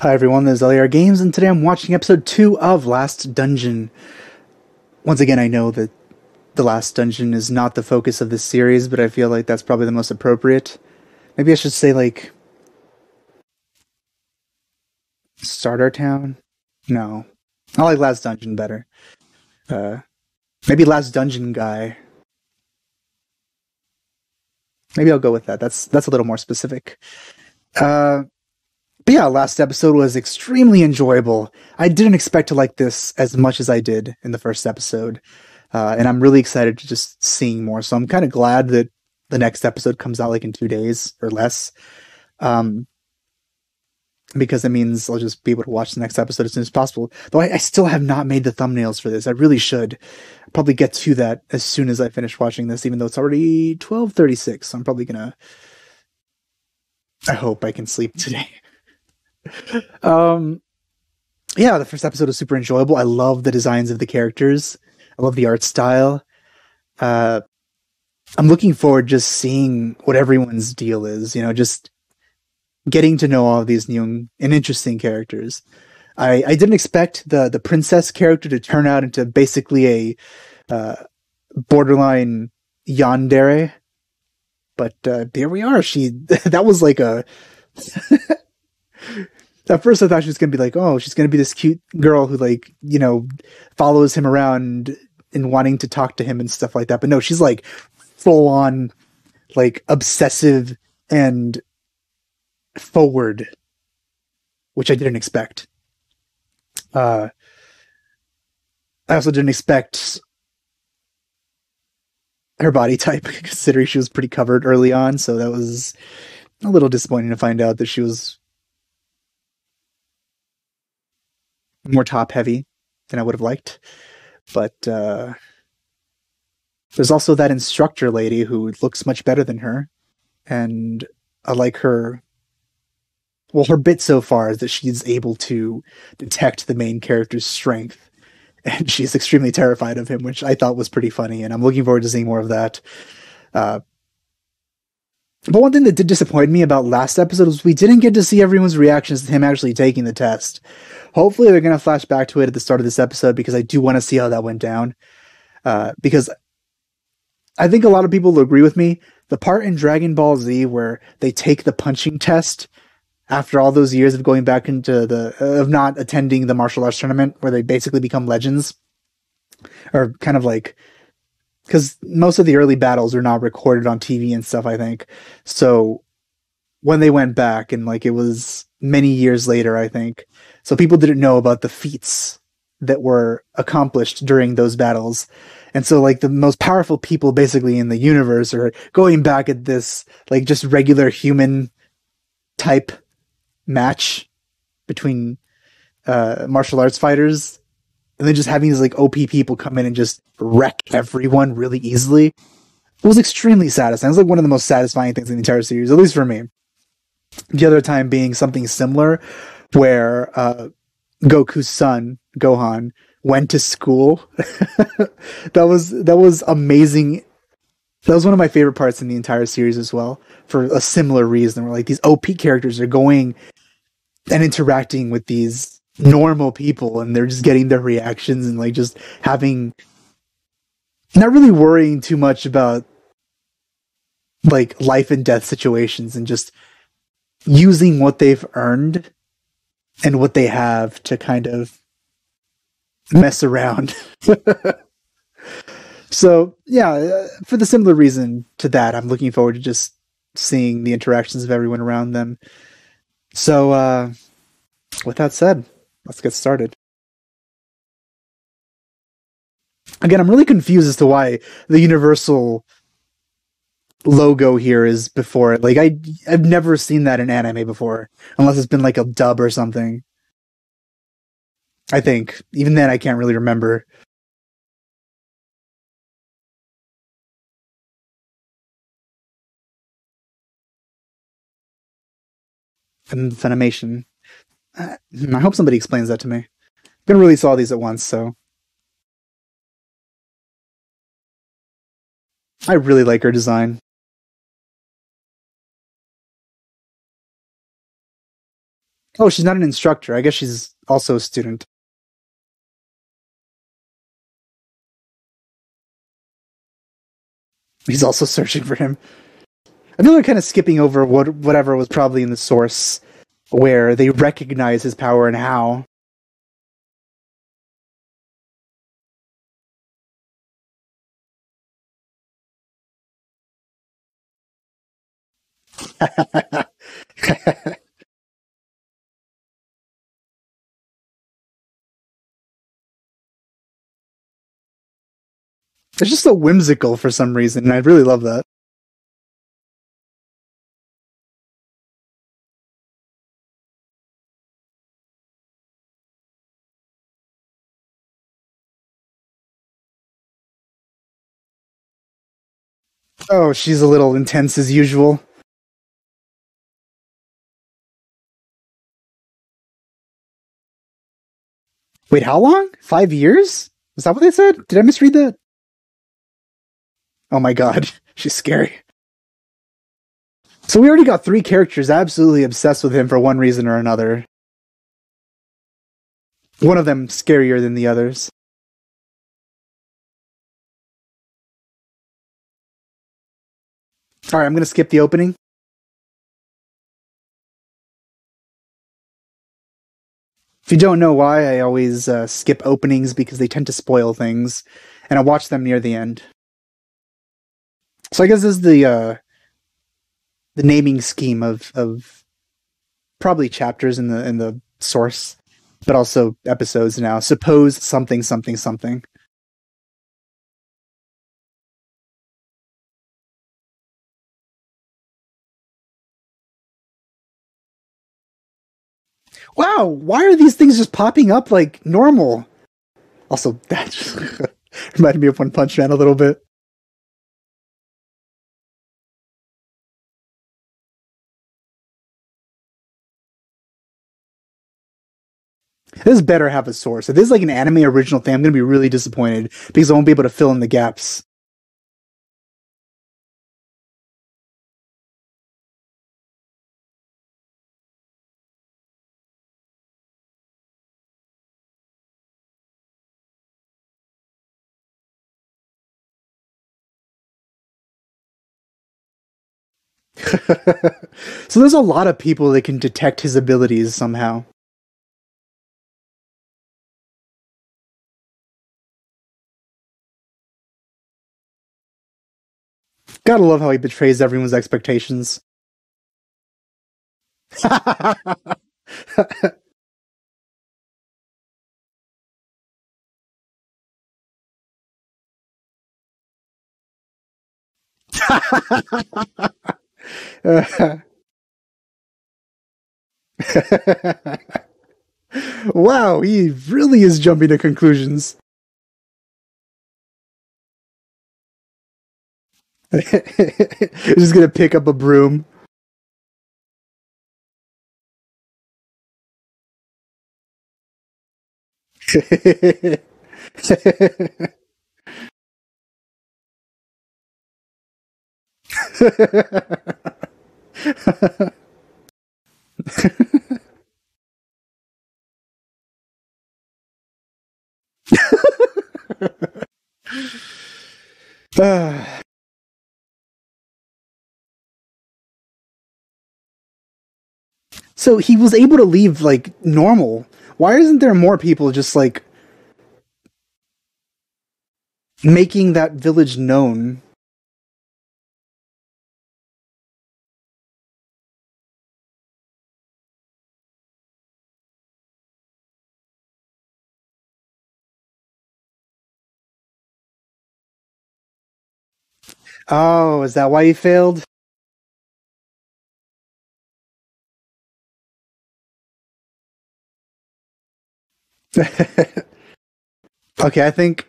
Hi everyone, this is LAR Games, and today I'm watching episode 2 of Last Dungeon. Once again, I know that the Last Dungeon is not the focus of this series, but I feel like that's probably the most appropriate. Maybe I should say, like, Starter Town? No. I like Last Dungeon better. Uh, Maybe Last Dungeon Guy. Maybe I'll go with that. That's a little more specific. But yeah, last episode was extremely enjoyable. I didn't expect to like this as much as I did in the first episode. And I'm really excited to just seeing more. So I'm kind of glad that the next episode comes out like in 2 days or less. Because it means I'll just be able to watch the next episode as soon as possible. Though I still have not made the thumbnails for this. I really should. I'll probably get to that as soon as I finish watching this, even though it's already 12:36. So I'm probably gonna... I hope I can sleep today. Yeah, the first episode was super enjoyable. I love the designs of the characters. I love the art style. I'm looking forward just seeing what everyone's deal is, just getting to know all of these new and interesting characters. I didn't expect the princess character to turn out into basically a borderline yandere, but there we are. That was like a... At first I thought she was going to be like, oh, she's going to be this cute girl who follows him around and wanting to talk to him and stuff like that. But no, she's like full on like obsessive and forward, which I didn't expect. I also didn't expect her body type, considering she was pretty covered early on. So that was a little disappointing to find out that she was more top heavy than I would have liked. But there's also that instructor lady who looks much better than her. And I like her. Well, her bit so far is that she's able to detect the main character's strength. And she's extremely terrified of him, which I thought was pretty funny. And I'm looking forward to seeing more of that. But one thing that did disappoint me about last episode was we didn't get to see everyone's reactions to him actually taking the test. Hopefully they're going to flash back to it at the start of this episode, because I do want to see how that went down. Because I think a lot of people will agree with me. The part in Dragon Ball Z where they take the punching test after all those years of going back into of not attending the martial arts tournament, where they basically become legends, or kind of like... Because most of the early battles are not recorded on TV and stuff, I think. So when they went back, and it was many years later, I think. So people didn't know about the feats that were accomplished during those battles. And so the most powerful people basically in the universe are going back at this just regular human type match between martial arts fighters. And then just having these OP people come in and just wreck everyone really easily. It was extremely satisfying. It was one of the most satisfying things in the entire series, at least for me. The other time being something similar, where Goku's son, Gohan, went to school. That was amazing. That was one of my favorite parts in the entire series as well, for a similar reason, where these OP characters are going and interacting with these normal people, and they're just getting their reactions, and just having... not really worrying too much about life and death situations, and just using what they've earned and what they have to kind of mess around. So yeah, for the similar reason to that, I'm looking forward to just seeing the interactions of everyone around them. So with that said, let's get started. Again, I'm really confused as to why the Universal logo here is before it. I've never seen that in anime before, unless it's been a dub or something. I think. Even then, I can't really remember. And Funimation. I hope somebody explains that to me. I'm gonna release all these at once, so... I really like her design. Oh, she's not an instructor. I guess she's also a student. He's also searching for him. I feel they're kind of skipping over whatever was probably in the source, where they recognize his power and how. It's just so whimsical for some reason, and I really love that. Oh, she's a little intense as usual. Wait, how long? 5 years? Is that what they said? Did I misread that? Oh my god, she's scary. So we already got 3 characters absolutely obsessed with him for one reason or another. One of them scarier than the others. Alright, I'm gonna skip the opening. If you don't know why, I always skip openings because they tend to spoil things, and I watch them near the end. So I guess this is the naming scheme of probably chapters in the source, but also episodes now. Suppose something something something. Wow, why are these things just popping up like normal? Also, that just reminded me of One Punch Man a little bit. This better have a source. If this is like an anime original thing, I'm going to be really disappointed because I won't be able to fill in the gaps. So there's a lot of people that can detect his abilities somehow. Gotta love how he betrays everyone's expectations. Wow, he really is jumping to conclusions. He's just gonna pick up a broom. So he was able to leave like normal. Why isn't there more people just like making that village known? Oh, is that why he failed? Okay, I think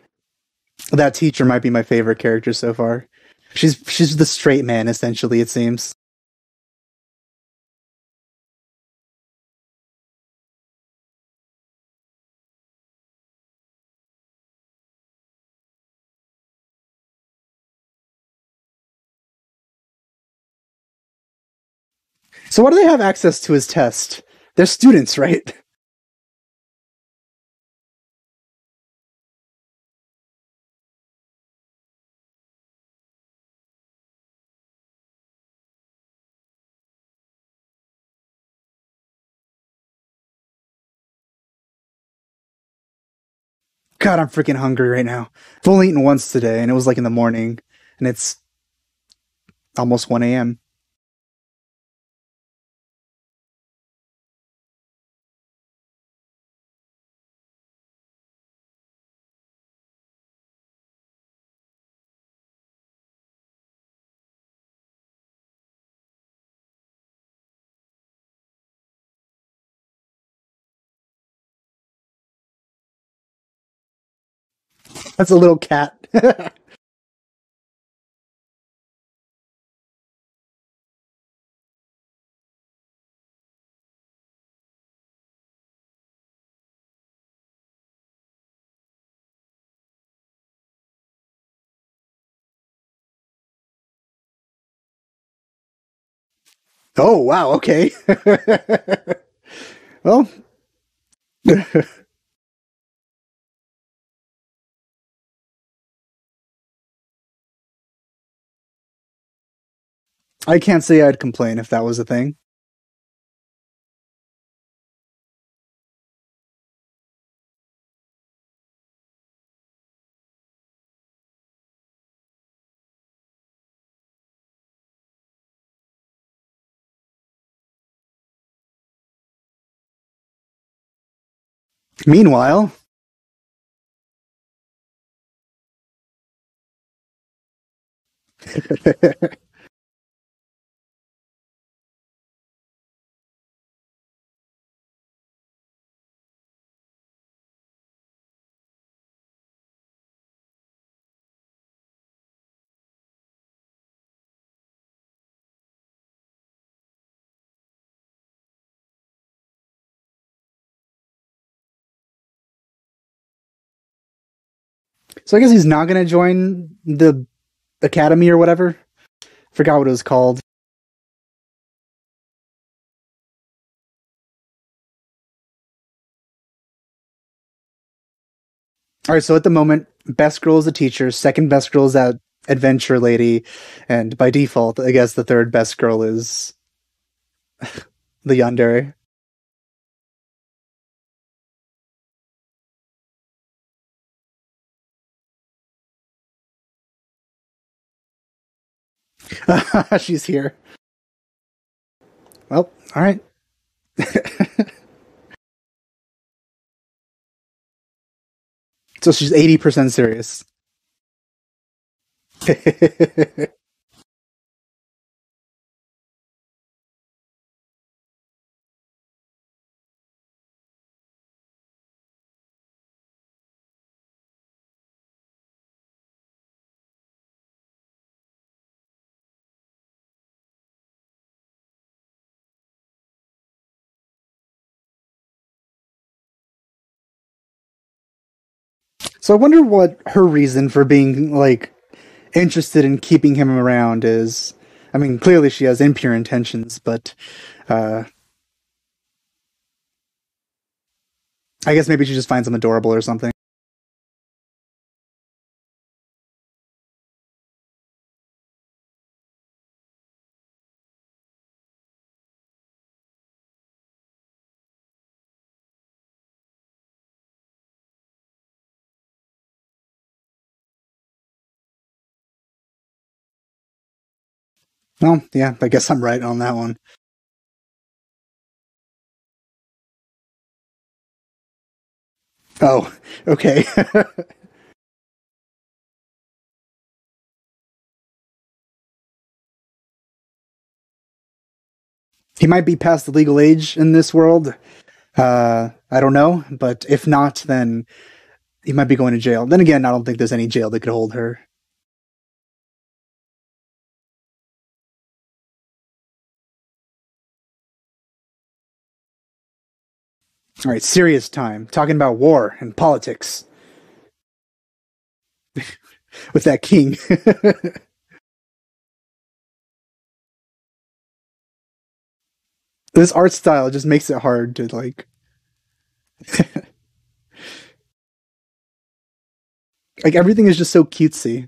that teacher might be my favorite character so far. She's the straight man, essentially, it seems. So why do they have access to his test? They're students, right? God, I'm freaking hungry right now. I've only eaten once today, and it was like in the morning, and it's almost 1 a.m. That's a little cat. Oh, wow, okay. Well, I can't say I'd complain if that was a thing. Meanwhile, so I guess he's not going to join the academy or whatever. Forgot what it was called. All right, so at the moment, best girl is the teacher, second best girl is that adventure lady, and by default, I guess the third best girl is the yandere. She's here. Well, all right. So she's 80% serious. So I wonder what her reason for being like interested in keeping him around is. I mean, clearly she has impure intentions, but uh, I guess maybe she just finds him adorable or something. Well, yeah, I guess I'm right on that one. Oh, okay. He might be past the legal age in this world. I don't know, but if not, then he might be going to jail. Then again, I don't think there's any jail that could hold her. All right, serious time. Talking about war and politics with that king. This art style just makes it hard to like. Like everything is just so cutesy.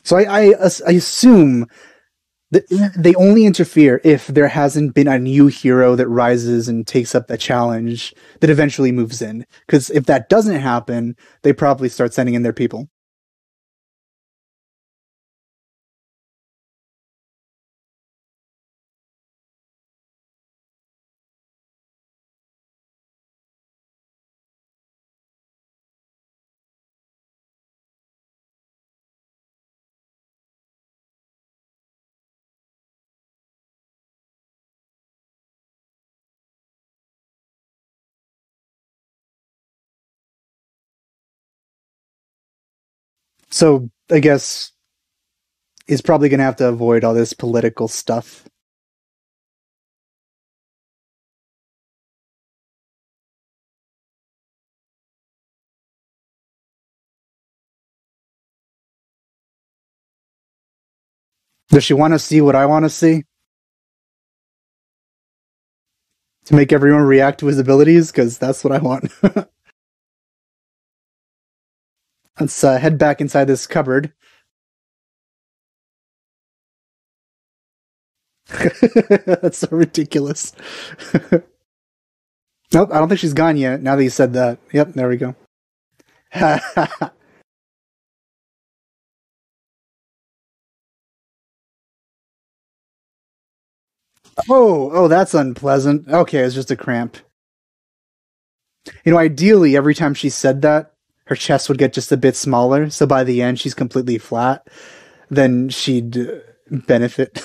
So I assume that they only interfere if there hasn't been a new hero that rises and takes up the challenge that eventually moves in. Because if that doesn't happen, they probably start sending in their people. So I guess he's probably going to have to avoid all this political stuff. Does she want to see what I want to see? To make everyone react to his abilities? Because that's what I want. Let's head back inside this cupboard. That's so ridiculous. Nope, I don't think she's gone yet. Now that you said that. Yep, there we go. Oh, that's unpleasant. Okay, it's just a cramp. Ideally, every time she said that, her chest would get just a bit smaller. So by the end, she's completely flat. Then she'd benefit.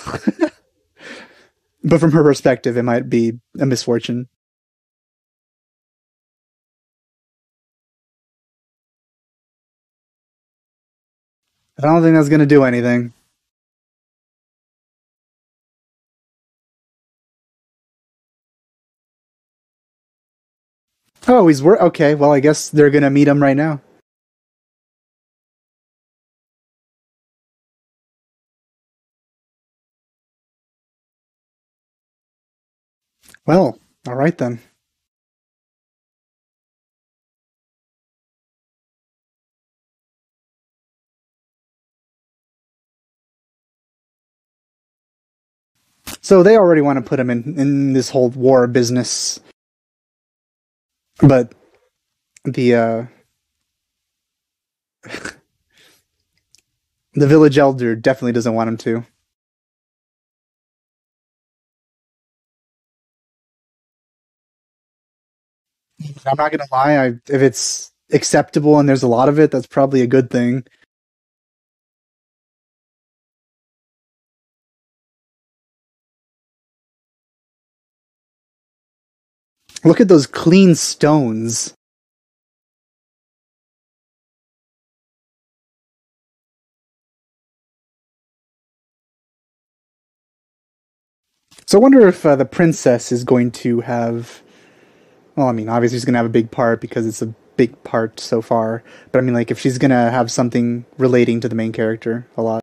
But from her perspective, it might be a misfortune. I don't think that's going to do anything. Oh, okay. Well, I guess they're going to meet him right now. Well, all right then. So they already want to put him in this whole war business, but the the village elder definitely doesn't want him to. I'm not gonna lie. If it's acceptable and there's a lot of it, that's probably a good thing. Look at those clean stones. So I wonder if the princess is going to have. Well, I mean, obviously she's gonna have a big part because it's a big part so far. But I mean, like, if she's gonna have something relating to the main character a lot.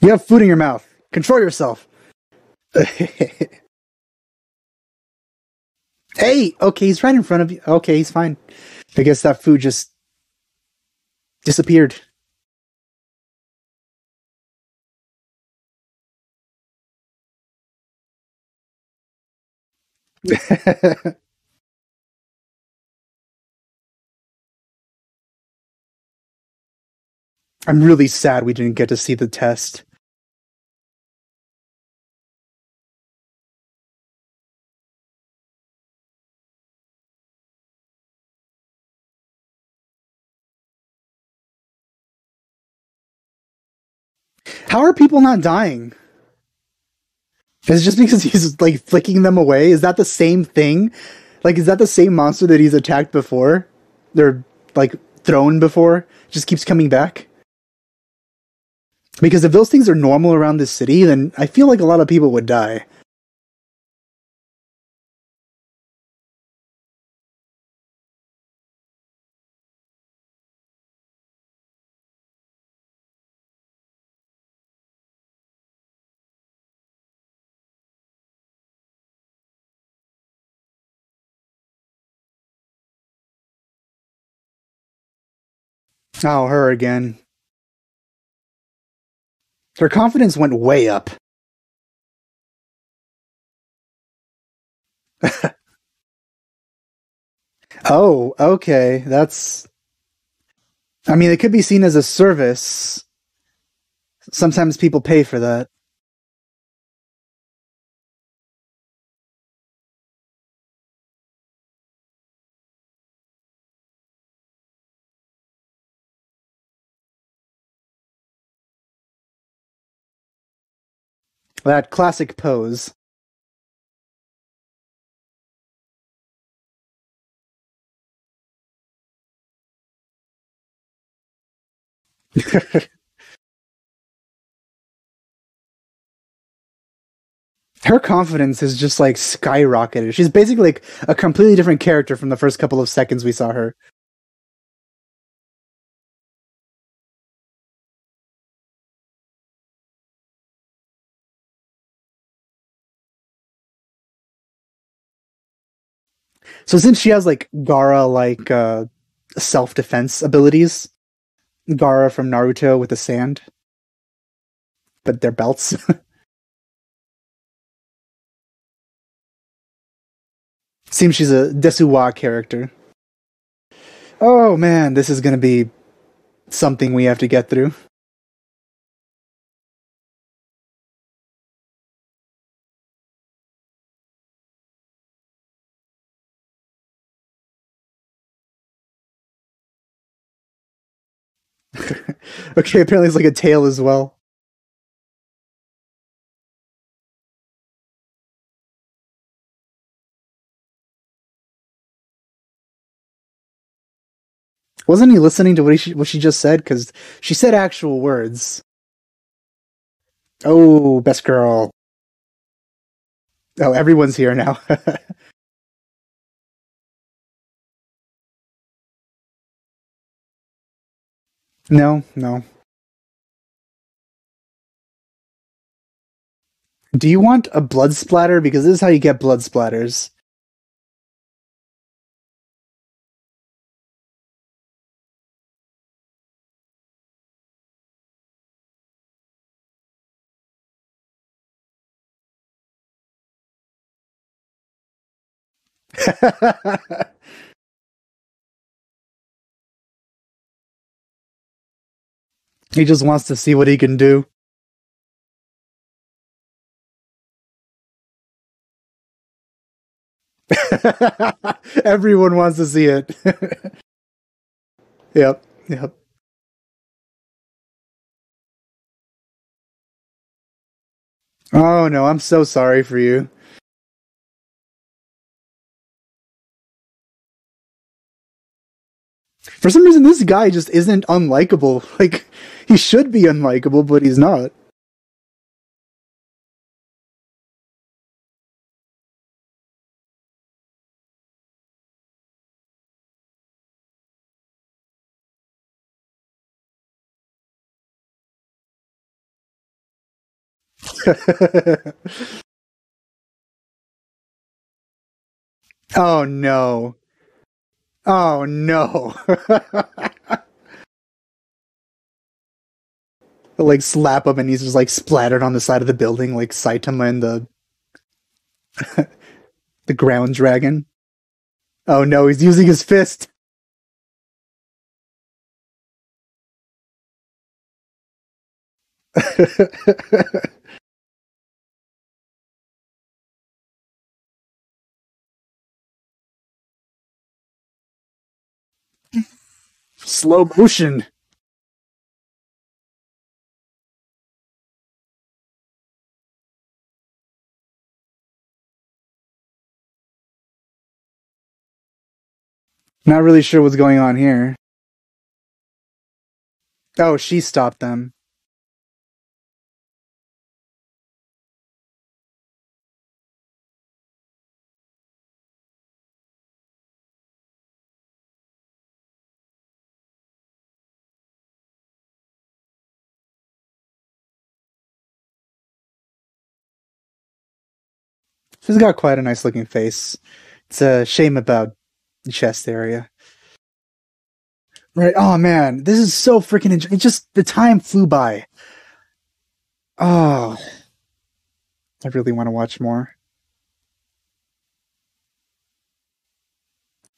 You have food in your mouth. Control yourself. Hey, okay, he's right in front of you. Okay, he's fine. I guess that food just disappeared. I'm really sad we didn't get to see the test. How are people not dying? Is it just because he's like flicking them away? Is that the same thing? Like, is that the same monster that he's attacked before? They're like thrown before? Just keeps coming back? Because if those things are normal around this city, then I feel like a lot of people would die. Oh, her again. Her confidence went way up. Oh, okay. That's. I mean, it could be seen as a service. Sometimes people pay for that. That classic pose. Her confidence is just like skyrocketed. She's basically like a completely different character from the first couple of seconds we saw her. So since she has like Gara like self defense abilities, Gara from Naruto with the sand, but their belts. Seems she's a Desuwa character. Oh man, this is gonna be something we have to get through. Okay, apparently it's like a tail as well. Wasn't he listening to what she just said? Because she said actual words. Oh, best girl. Oh, everyone's here now. No, no. Do you want a blood splatter? Because this is how you get blood splatters. He just wants to see what he can do. Everyone wants to see it. Yep, yep. Oh no, I'm so sorry for you. For some reason, this guy just isn't unlikable. Like, he should be unlikable, but he's not. Oh no. Oh no. Like slap him and he's just like splattered on the side of the building like Saitama and the ground dragon. Oh no, he's using his fist. Slow motion. Not really sure what's going on here. Oh, she stopped them. She's got quite a nice looking face. It's a shame about the chest area. Right. Oh man, this is so freaking. It just the time flew by. Oh, I really want to watch more.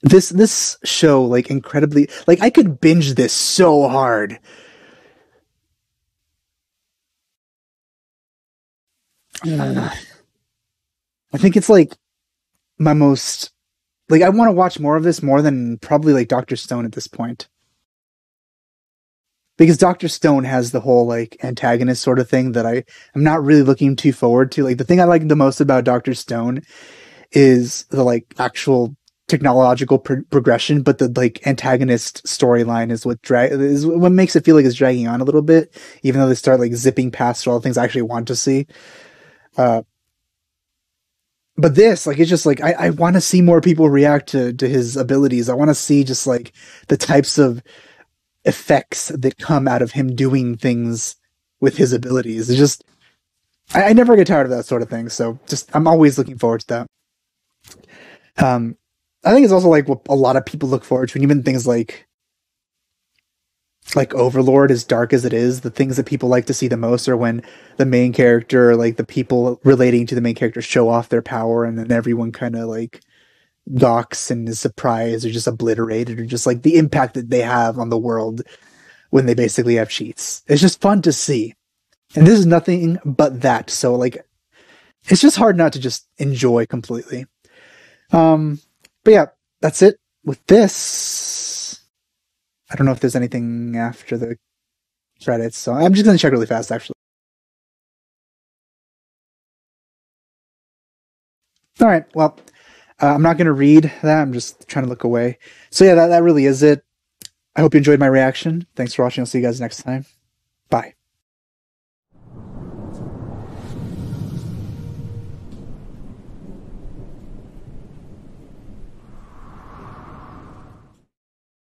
This show, like, incredibly, like, I could binge this so hard. I think it's like my most, like, I want to watch more of this more than probably like Dr. Stone at this point. Because Dr. Stone has the whole like antagonist sort of thing that I'm not really looking too forward to. Like the thing I like the most about Dr. Stone is the like actual technological progression, but the like antagonist storyline is what makes it feel like it's dragging on a little bit, even though they start like zipping past all the things I actually want to see. Uh, but this, like, it's just like I want to see more people react to his abilities. I want to see just like the types of effects that come out of him doing things with his abilities. It's just I never get tired of that sort of thing. So just I'm always looking forward to that. Um, I think it's also like what a lot of people look forward to, and even things like Overlord, as dark as it is, the things that people like to see the most are when the main character, or like the people relating to the main character, show off their power, and then everyone kind of like gawks and is surprised or just obliterated, or just like the impact that they have on the world when they basically have cheats. It's just fun to see. And this is nothing but that. So like it's just hard not to just enjoy completely. But yeah, that's it with this. I don't know if there's anything after the credits, so I'm just gonna check really fast actually. All right, well, I'm not going to read that. I'm just trying to look away. So yeah, that really is it. I hope you enjoyed my reaction. Thanks for watching. I'll see you guys next time.